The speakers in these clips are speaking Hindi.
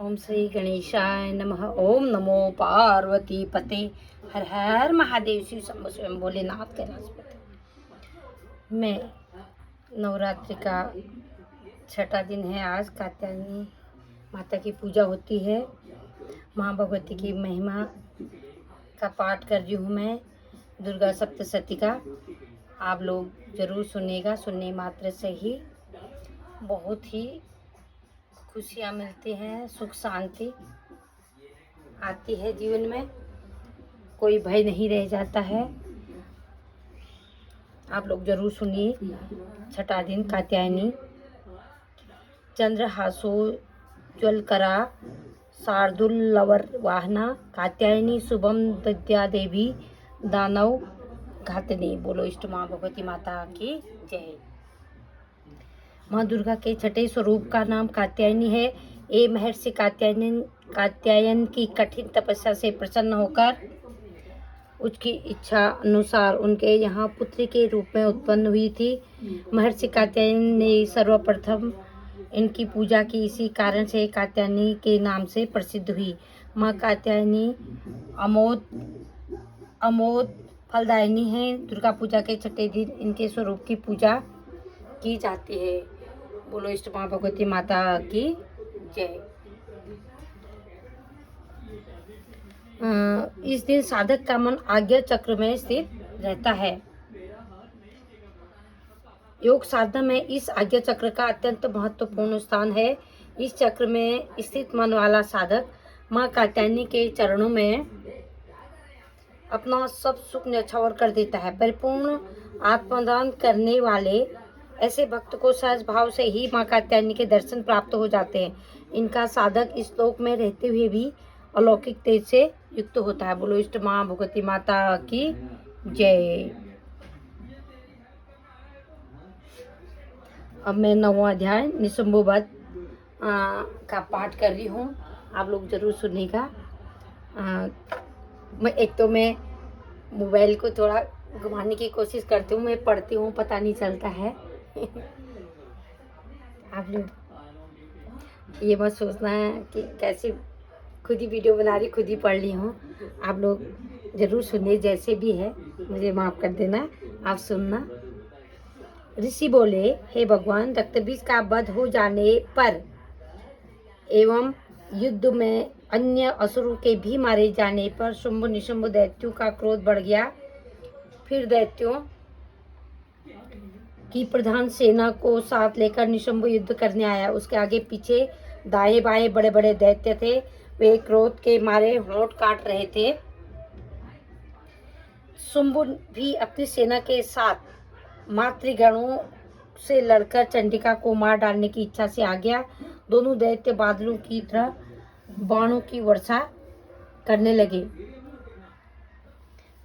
ओम श्री गणेशाय नमः। ओम नमो पार्वती पते। हर हर महादेव। शिव शंभो स्वयं भोलेनाथ कैलाशपति। मैं नवरात्रि का छठा दिन है। आज कात्यायनी माता की पूजा होती है। माँ भगवती की महिमा का पाठ कर रही हूँ मैं, दुर्गा सप्तशती का। आप लोग जरूर सुनिएगा। सुनने मात्र से ही बहुत ही खुशियाँ मिलती हैं, सुख शांति आती है जीवन में, कोई भय नहीं रह जाता है। आप लोग जरूर सुनिए। छठा दिन कात्यायनी। चंद्रहासो ज्वलकरा शार्दूलवर वाहना कात्यायनी शुभम दद्या देवी दानव घातनी। बोलो इष्ट माँ भगवती माता की जय। माँ दुर्गा के छठे स्वरूप का नाम कात्यायनी है। ये महर्षि कात्यायन की कठिन तपस्या से प्रसन्न होकर उसकी इच्छा अनुसार उनके यहाँ पुत्री के रूप में उत्पन्न हुई थी। महर्षि कात्यायन ने सर्वप्रथम इनकी पूजा की। इसी कारण से कात्यायनी के नाम से प्रसिद्ध हुई। माँ कात्यायनी अमोद फलदायिनी है। दुर्गा पूजा के छठे दिन इनके स्वरूप की पूजा की जाती है। बोलो इष्ट माँ भगवती माता की जय। इस दिन साधक का मन आज्ञा चक्र में स्थित रहता है। योग साधना में इस आज्ञा चक्र का अत्यंत महत्वपूर्ण स्थान है। इस चक्र में स्थित मन वाला साधक माँ कात्यायनी के चरणों में अपना सब सुख न्यौछावर कर देता है। परिपूर्ण आत्मदान करने वाले ऐसे भक्त को सहज भाव से ही माँ कात्यायनी के दर्शन प्राप्त हो जाते हैं। इनका साधक इस लोक में रहते हुए भी अलौकिक तेज से युक्त होता है। बोलो इष्ट माँ भगवती माता की जय। अब मैं 9वां अध्याय निशंभुवध का पाठ कर रही हूँ। आप लोग जरूर सुनिएगा। मैं मोबाइल को थोड़ा घुमाने की कोशिश करती हूँ। मैं पढ़ती हूँ, पता नहीं चलता है। आप लोग ये मत सोचना है कि कैसे खुद ही वीडियो बना रही, खुद ही पढ़ ली हूँ। आप लोग जरूर सुनिए, जैसे भी है मुझे माफ़ कर देना। आप सुनना। ऋषि बोले, हे भगवान, रक्तबीज का वध हो जाने पर एवं युद्ध में अन्य असुरों के भी मारे जाने पर शुंभ निशुंभ दैत्यों का क्रोध बढ़ गया। फिर दैत्यों की प्रधान सेना को साथ लेकर निशुंभ युद्ध करने आया। उसके आगे पीछे दाएं बाएं बड़े बड़े दैत्य थे। वे क्रोध के मारे होंठ काट रहे थे। शुंभ भी अपनी सेना के साथ मातृगणों से लड़कर चंडिका को मार डालने की इच्छा से आ गया। दोनों दैत्य बादलों की तरह बाणों की वर्षा करने लगे।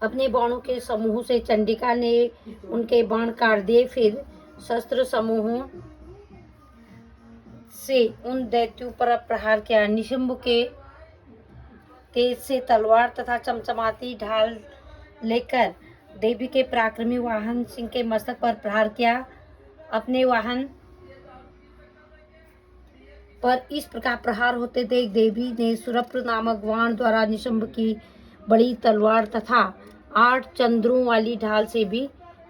अपने बाणों के समूह से चंडिका ने उनके बाण काट दिए। फिर शस्त्र समूहों से उन दैत्यों पर प्रहार किया। निशुंभ के तेज से तलवार तथा चमचमाती ढाल लेकर देवी के पराक्रमी वाहन सिंह के मस्तक पर प्रहार किया। अपने वाहन पर इस प्रकार प्रहार होते देख देवी ने सुरप्र नामक वाहन द्वारा निशुंभ की बड़ी तलवार तथा 8 चंद्रों वाली ढाल से भी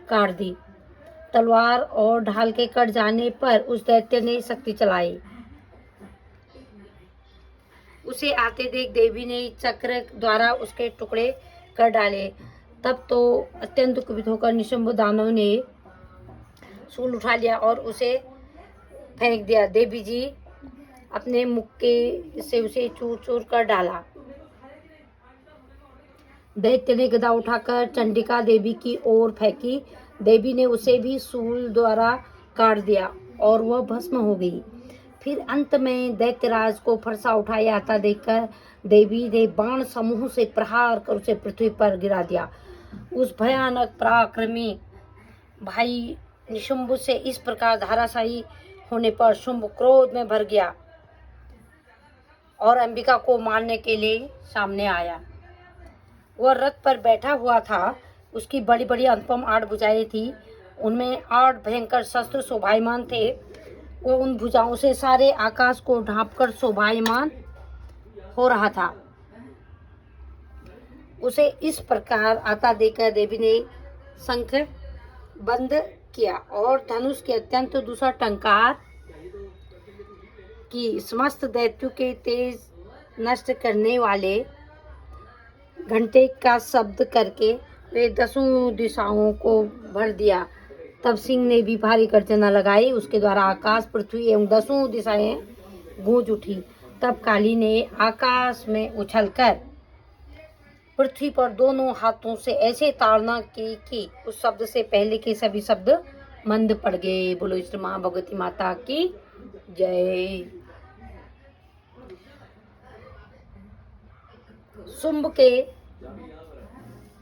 काट दी। तलवार और ढाल के कट जाने पर उस दैत्य ने शक्ति चलाई। उसे आते देख देवी ने चक्र द्वारा उसके टुकड़े कर डाले। तब तो अत्यंत कुपित होकर निशुंभ दानव ने शूल उठा लिया और उसे फेंक दिया। देवी जी अपने मुख के से उसे चूर चूर कर डाला। दैत्य ने गदा उठाकर चंडिका देवी की ओर फेंकी। देवी ने उसे भी शूल द्वारा काट दिया और वह भस्म हो गई। फिर अंत में दैत्यराज को फरसा उठाए आता देखकर देवी ने बाण समूह से प्रहार कर उसे पृथ्वी पर गिरा दिया। उस भयानक पराक्रमी भाई निशुंभ से इस प्रकार धराशायी होने पर शुंभ क्रोध में भर गया और अंबिका को मारने के लिए सामने आया। वह रथ पर बैठा हुआ था। उसकी बड़ी बड़ी अनुपम 8 भुजाएं थी। उनमें 8 भयंकर शस्त्र शोभायमान थे। वो उन भुजाओं से सारे आकाश को ढांपकर शोभायमान हो रहा था। उसे इस प्रकार आता देखकर देवी ने शंख बंद किया और धनुष के अत्यंत दूसरा टंकार की समस्त दैत्यों के तेज नष्ट करने वाले घंटे का शब्द करके वे 10 दिशाओं को भर दिया। तब सिंह ने भी भारी गर्जना लगाई, उसके द्वारा आकाश, पृथ्वी एवं 10 दिशाएं गूंज उठी। तब काली ने आकाश में उछलकर पृथ्वी पर दोनों हाथों से ऐसे ताड़ना की कि उस शब्द से पहले के सभी शब्द मंद पड़ गए। बोलो श्री मां भगवती माता की जय। शुंभ के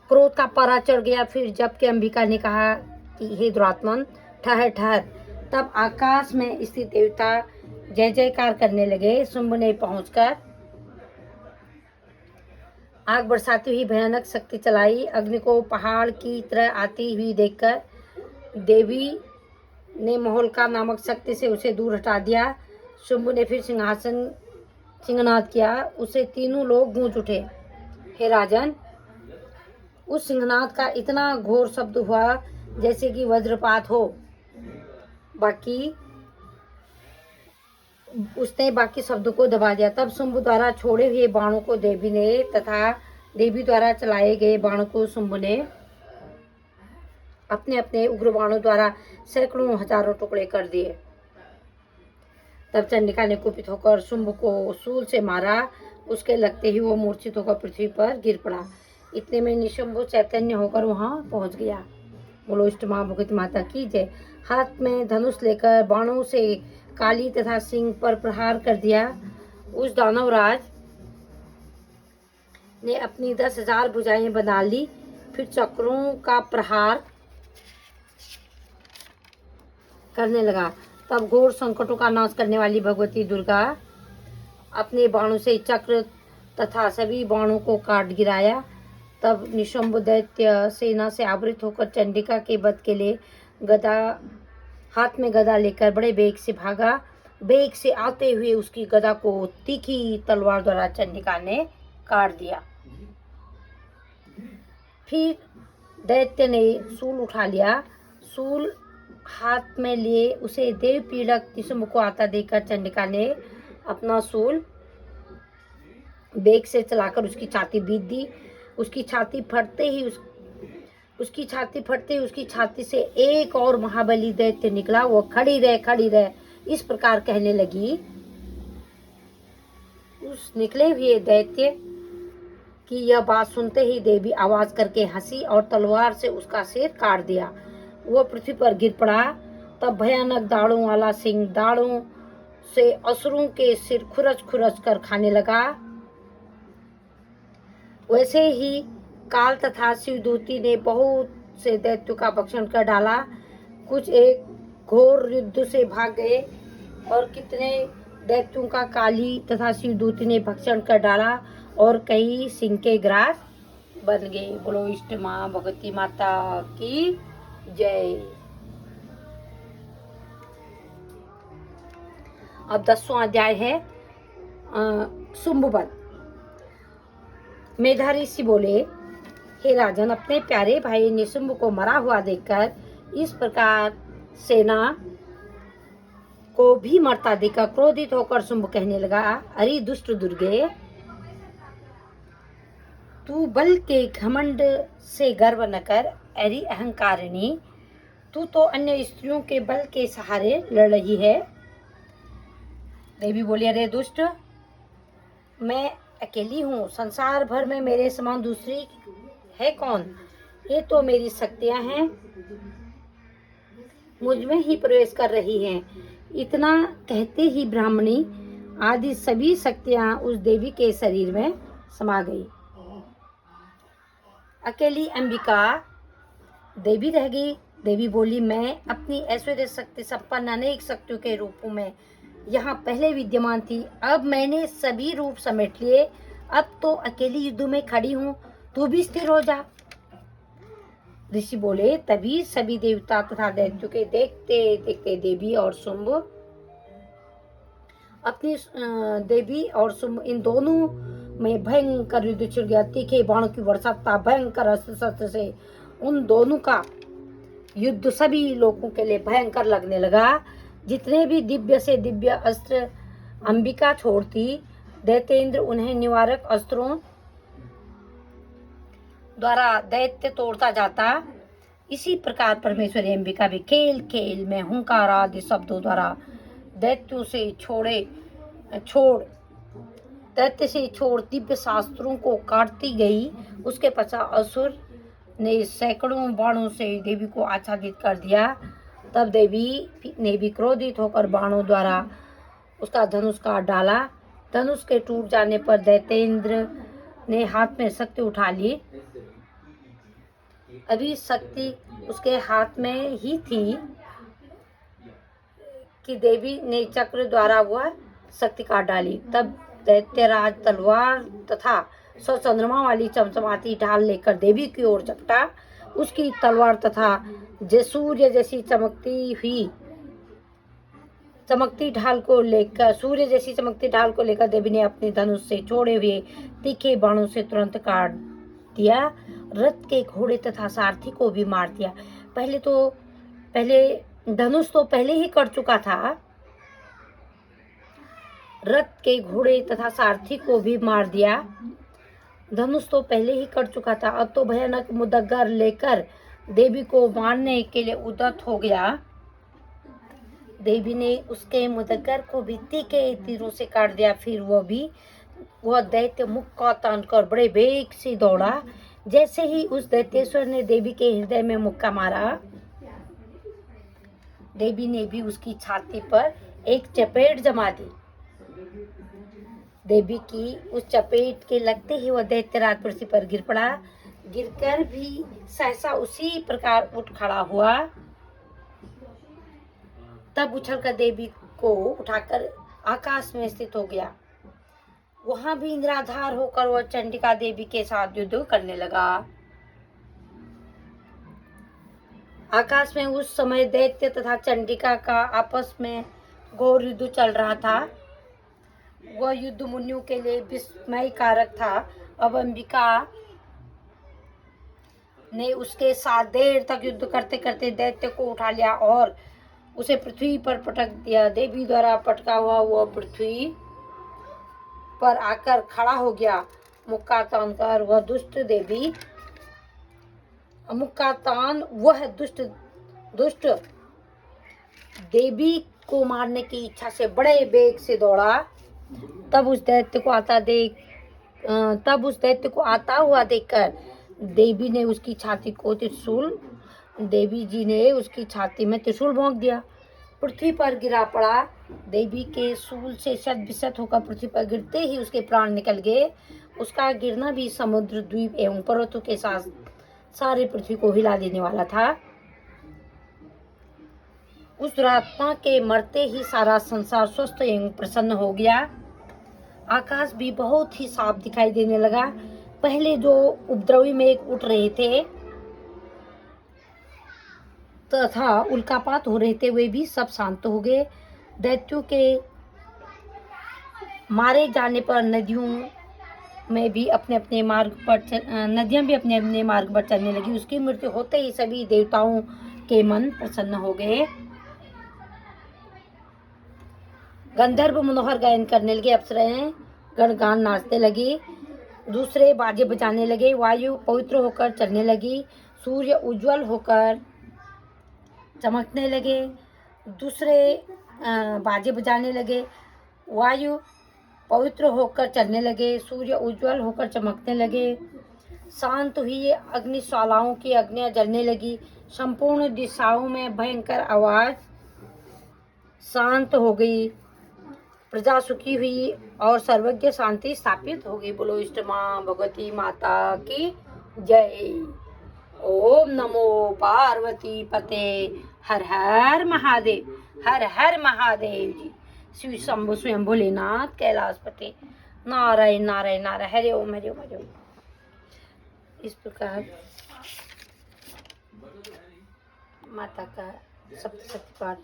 क्रोध का पारा चढ़ गया। फिर जबकि अंबिका ने कहा कि हे दुरात्मन, ठहर ठहर। तब आकाश में स्थित देवता जय जयकार करने लगे। शुंभ ने पहुंचकर आग बरसाती हुई भयानक शक्ति चलाई। अग्नि को पहाड़ की तरह आती हुई देखकर देवी ने मोहलका नामक शक्ति से उसे दूर हटा दिया। शुंभ ने फिर सिंहनाद किया, उसे तीनों लोग गूंज उठे। हे राजन, उस सिंहनाद का इतना घोर शब्द हुआ जैसे कि वज्रपात हो। उसने बाकी शब्दों को दबा दिया। तब शुंभ द्वारा छोड़े हुए बाणों को देवी ने तथा देवी द्वारा चलाए गए बाणों को शुंभ ने अपने अपने उग्र बाणों द्वारा सैकड़ों हजारों टुकड़े कर दिए। तब चंडिका ने कुपित होकर शुंभ को शूल से मारा। उसके लगते ही वो मूर्छित होकर पृथ्वी पर गिर पड़ा। इतने में निशंभु चैतन्य होकर वहां पहुंच गया। बोलो इष्ट मां भगवती माता की जय। हाथ में धनुष लेकर बाणों से काली तथा सिंह पर प्रहार कर दिया। उस दानवराज ने अपनी 10,000 भुजाएं बना ली। फिर चक्रों का प्रहार करने लगा। तब घोर संकटों का नाश करने वाली भगवती दुर्गा अपने बाणों से चक्र तथा सभी बाणों को काट गिराया। तब निशंभ दैत्य सेना से आवृत होकर चंडिका के वध के लिए हाथ में गदा लेकर बड़े वेग से भागा। वेग से आते हुए उसकी गदा को तीखी तलवार द्वारा चंडिका ने काट दिया। फिर दैत्य ने शूल उठा लिया। शूल हाथ में लिए उसे देव पीड़क निशंभ को आता देखकर चंडिका ने अपना शूल वेग से चलाकर उसकी छाती बीत दी। उसकी छाती फटते ही उसकी छाती से एक और महाबली दैत्य निकला। वो खड़ी रह इस प्रकार कहने लगी। उस निकले हुए दैत्य की यह बात सुनते ही देवी आवाज करके हंसी और तलवार से उसका सिर काट दिया। वो पृथ्वी पर गिर पड़ा। तब भयानक दाढ़ों वाला सिंह दाढ़ों से असुरों के सिर खुरच कर खाने लगा। वैसे ही काल तथा शिवदूती ने बहुत से दैत्यों का भक्षण कर डाला। कुछ एक घोर युद्ध से भाग गए और कितने दैत्यों का काली तथा शिवदूती ने भक्षण कर डाला और कई सिंह के ग्रास बन गए। बोलो इष्ट मां भगवती माता की जय। अब 10वां अध्याय है शुंभवध। मेधा ऋषि बोले, हे राजन, अपने प्यारे भाई निशुंभ को मरा हुआ देखकर इस प्रकार सेना को भी मरता देखकर क्रोधित होकर शुंभ कहने लगा, अरे दुष्ट दुर्गे, तू बल के घमंड से गर्व न कर। अरे अहंकारिणी, तू तो अन्य स्त्रियों के बल के सहारे लड़ रही है। देवी बोली, अरे दुष्ट, मैं अकेली हूँ। संसार भर में मेरे समान दूसरी है कौन? ये तो मेरी शक्तियां हैं, मुझ में ही प्रवेश कर रही हैं। इतना कहते ही ब्राह्मणी आदि सभी शक्तियां उस देवी के शरीर में समा गई। अकेली अंबिका देवी रह गई। देवी बोली, मैं अपनी ऐश्वर्य शक्ति संपन्न अनेक शक्तियों के रूपों में यहाँ पहले विद्यमान थी। अब मैंने सभी रूप समेट लिए। अब तो अकेली युद्ध में खड़ी हूँ, तू भी स्थिर हो जा। ऋषि बोले, तभी सभी देवता तथा दैत्यों के देखते देखते देवी और शुंभ अपनी देवी और इन दोनों में भयंकर युद्ध छिड़ गया। तीखे बाणों की वर्षा तथा भयंकर अस्त्र शस्त्र से उन दोनों का युद्ध सभी लोगों के लिए भयंकर लगने लगा। जितने भी दिव्य से दिव्य अस्त्र अंबिका छोड़ती, दैत्येंद्र उन्हें निवारक अस्त्रों द्वारा दैत्य तोड़ता जाता। इसी प्रकार परमेश्वरी अंबिका भी खेल खेल में हुंकार आदि शब्दों द्वारा दैत्यों से छोड़ दिव्य शास्त्रों को काटती गई। उसके पश्चात असुर ने सैकड़ों बाणों से देवी को आच्छादित कर दिया। तब देवी ने भी क्रोधित होकर बाणों द्वारा उसका धनुष काट डाला। धनुष के टूट जाने पर दैत्येंद्र ने हाथ में शक्ति उठा ली। अभी शक्ति उसके हाथ में ही थी कि देवी ने चक्र द्वारा वह शक्ति काट डाली। तब दैत्यराज तलवार तथा चंद्रमा वाली चमचमाती ढाल लेकर देवी की ओर झपटा। उसकी तलवार तथा सूर्य जैसी चमकती ढाल को लेकर देवी ने अपने धनुष से छोड़े हुए तीखे बाणों से तुरंत काट दिया। रथ के घोड़े तथा सारथी को भी मार दिया। पहले धनुष तो पहले ही कट चुका था। रथ के घोड़े तथा सारथी को भी मार दिया। धनुष तो पहले ही कट चुका था। अब तो भयानक मुदग्गर लेकर देवी को मारने के लिए उद्यत हो गया। देवी ने उसके मुदग्गर को भी तीखे तीरों से काट दिया। फिर वह दैत्य मुख का तानकर बड़े वेग से दौड़ा। जैसे ही उस दैत्येश्वर ने देवी के हृदय में मुक्का मारा, देवी ने भी उसकी छाती पर एक चपेट जमा दी। देवी की उस चपेट के लगते ही वह दैत्यराज पृथ्वी पर गिर पड़ा। गिरकर भी सहसा उसी प्रकार उठ खड़ा हुआ। तब उछलकर देवी को उठाकर आकाश में स्थित हो गया। वहां भी इंद्राधार होकर वह चंडिका देवी के साथ युद्ध करने लगा। आकाश में उस समय दैत्य तथा चंडिका का आपस में घोर युद्ध चल रहा था। वह युद्ध मुनियों के लिए विस्मय कारक था। अब अंबिका ने उसके साथ देर तक युद्ध करते करते दैत्य को उठा लिया और उसे पृथ्वी पर पटक दिया। देवी द्वारा पटका हुआ वह पृथ्वी पर आकर खड़ा हो गया। मुक्का तान वह दुष्ट देवी को मारने की इच्छा से बड़े वेग से दौड़ा। तब उस दैत्य को आता हुआ देखकर देवी जी ने उसकी छाती में त्रिशूल भोंक दिया। पृथ्वी पर गिरा पड़ा। देवी के शूल से शत-विशत होकर पृथ्वी पर गिरते ही उसके प्राण निकल गए। उसका गिरना भी समुद्र, द्वीप एवं पर्वतों के साथ सारे पृथ्वी को हिला देने वाला था। उस दुरात्मा के मरते ही सारा संसार स्वस्थ एवं प्रसन्न हो गया। आकाश भी बहुत ही साफ दिखाई देने लगा। पहले जो उपद्रवी मेघ उठ रहे थे तथा उल्कापात हो रहे थे, वे भी सब शांत हो गए। दैत्यों के मारे जाने पर नदियां भी अपने अपने मार्ग पर चलने लगी। उसकी मृत्यु होते ही सभी देवताओं के मन प्रसन्न हो गए। गंधर्व मनोहर गायन करने लगे। अप्सराएं गणगान नाचने लगी। दूसरे बाजे बजाने लगे। वायु पवित्र होकर चलने लगी। सूर्य उज्जवल होकर चमकने लगे। दूसरे बाजे बजाने लगे। वायु पवित्र होकर चलने लगे। सूर्य उज्जवल होकर चमकने लगे। शांत हुई अग्निशालाओं की अग्नियां जलने लगी। संपूर्ण दिशाओं में भयंकर आवाज शांत हो गई। प्रजा सुखी हुई और सर्वज्ञ शांति स्थापित हो गई। बोलो इष्ट मां भगवती माता की जय। ओम नमो पार्वती पते। हर हर महादेव। हर हर महादेव जी। शिव शंभु स्वयं भोलेनाथ कैलाशपति। नारायण नारायण नारायण। हरे ओम हरे ओम हरे ओम। इस प्रकार माता का सप्तशती पाठ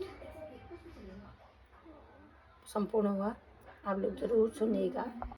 संपूर्ण हुआ। आप लोग ज़रूर सुनिएगा।